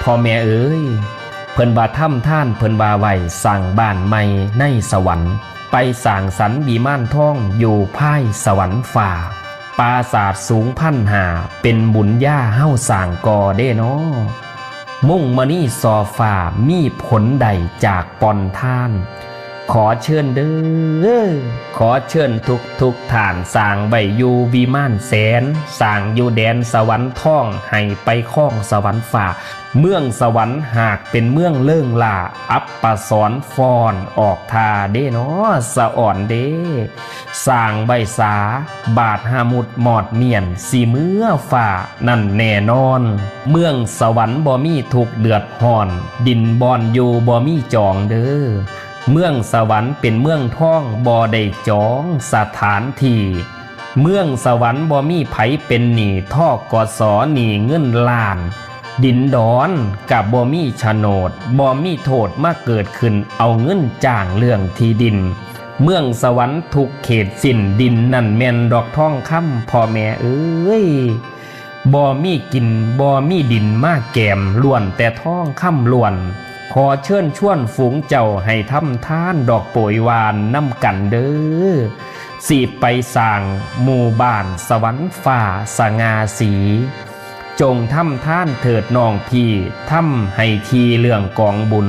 พ่อแม่เอ้ยเพิ่นว่าถ้ำท่านเพิ่นว่าไว้สร้างบ้านใหม่ในสวรรค์ไปสร้างสรรค์วิมานทองอยู่ภายสวรรค์ฟ้าปราสาทสูง1,500เป็นบุญญาเฮาสร้างก่อเด้น้อมุ่งมานี่ซอฟ้ามีผลใดจากปอนท่านขอเชิญเด้อขอเชิญทุกฐานสร้างใบอยู่วิมานแสนสร้างอยู่แดนสวรรค์ท่องให้ไปข้องสวรรค์ฝ่าเมืองสวรรค์หากเป็นเมืองเลื่องล่าอัปปสรฟอนออกทาเด้เนาะสะอ่อนเด้สร้างใบสาบาทหามุดหมอดเมียนสีเมื่อฝ่านั่นแน่นอนเมืองสวรรค์บ่มีถูกเดือดห่อนดินบอนอยู่บ่มีจองเด้อเมืองสวรรค์เป็นเมืองท่องบ่ได้จองสถานที่เมืองสวรรค์บ่มีไผเป็นหนี้ท่อกสหนี้เงินล้านดินดอนกับบ่มีโฉนดบ่มีโทษมาเกิดขึ้นเอาเงินจ้างเรื่องที่ดินเมืองสวรรค์ทุกเขตสิ้นดินนั่นแม่นดอกทองคำพ่อแม่เอ้ยบ่มีกินบ่มีดินมาแกมล้วนแต่ทองคำล้วนขอเชิญชวนฝูงเจ้าให้ทำทานดอกโปรยวานน้ำกันเด้อสิไปสร้างหมู่บ้านสวรรค์ฟ้าสง่าสีจงทำท่านเถิดน้องพี่ทำให้ทีเรื่องกองบุญ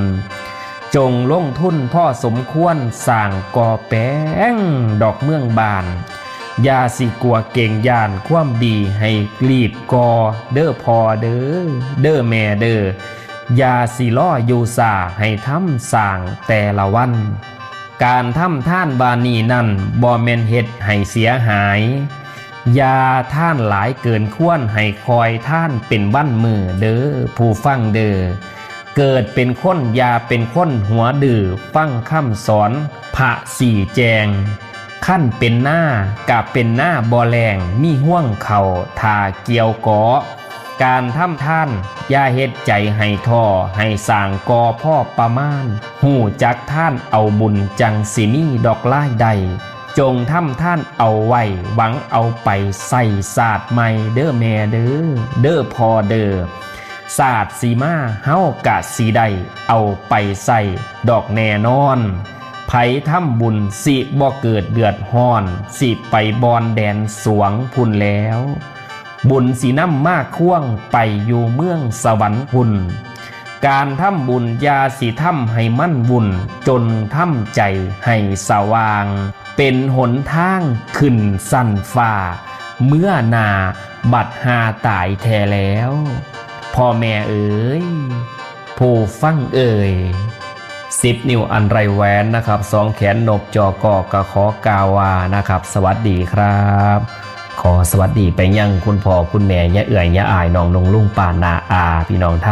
จงลงทุนพ่อสมควรสร้างก่อแป้งดอกเมืองบานอย่าสิกลัวเก่งยานความดีให้รีบก่อเด้อพอเด้อแม่เด้ออย่าสิล้ออยู่สาให้ทำสร้างแต่ละวันการทำท่านบานีนั่นบ่แม่นเฮ็ดให้เสียหายอย่าท่านหลายเกินควรให้คอยท่านเป็นวันมือเด้อผู้ฟังเด้อเกิดเป็นคนอย่าเป็นคนหัวดื้อฟังคำสอนพระสี่แจงขั้นเป็นหน้ากับเป็นหน้าบ่แรงมีห่วงเข่าทาเกี่ยวเกาะการทำท่านอย่าเฮ็ดใจให้ท่อให้สร้างกอพ่อประมาณหูจักท่านเอาบุญจังสิมีดอกไม้ใดจงทำท่านเอาไว้หวังเอาไปใส่ศาสตร์ใหม่เด้อแม่เด้อพอเด้อศาสตร์สีมาเฮากะสีใดเอาไปใส่ดอกแน่นอนไผทำบุญสิบ่เกิดเดือดร้อนสิไปบอนแดนสวงพุ่นแล้วบุญสีน้ำมากข่วงไปอยู่เมืองสวรรค์พุ่นการทำบุญยาสิทำให้มั่นวุ่นจนทำใจให้สว่างเป็นหนทางขึ้นสันฟ้าเมื่อนาบัดหาตายแท้แล้วพ่อแม่เอ๋ยผู้ฟังเอ๋ย10 นิ้วอันไรแหวนนะครับ2 แขนนบจอกอกะขอกาวานะครับสวัสดีครับขอสวัสดีไปยังคุณพ่อคุณแม่ย่าเอื่อยย่าอายน้องนงลุงป่านาอาพี่น้องท่าน